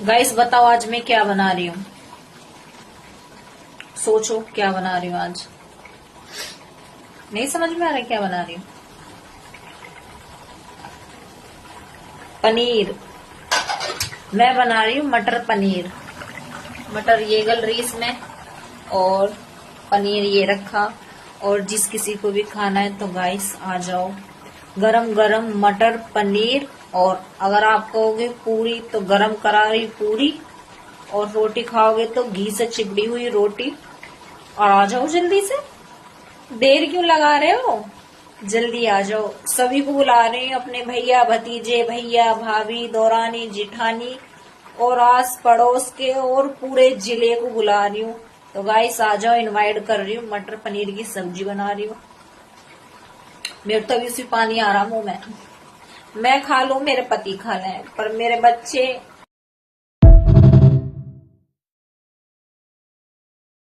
Guys बताओ आज मैं क्या बना रही हूँ। सोचो क्या बना रही हूँ आज। नहीं समझ में आ रहा है क्या बना रही हूँ। पनीर। मैं बना रही हूँ मटर पनीर। मटर ये गल रही इसमें और पनीर ये रखा। और जिस किसी को भी खाना है तो गाइस आ जाओ। गरम गरम मटर पनीर। और अगर आप कहोगे पूरी तो गरम करारी पूरी। और रोटी खाओगे तो घी से चिपड़ी हुई रोटी। और आ जाओ जल्दी से। देर क्यों लगा रहे हो। जल्दी आ जाओ। सभी को बुला रहे हैं, अपने भैया भतीजे भैया भाभी दौरानी जिठानी और आस पड़ोस के और पूरे जिले को बुला रही हूँ। तो गाइस आ जाओ, इनवाइट कर रही हूँ। मटर पनीर की सब्जी बना रही हूँ। मेरे तो अभी उसी पानी आ रहा मुंह में। मैं खा लूं, मेरे पति खा लें, पर मेरे बच्चे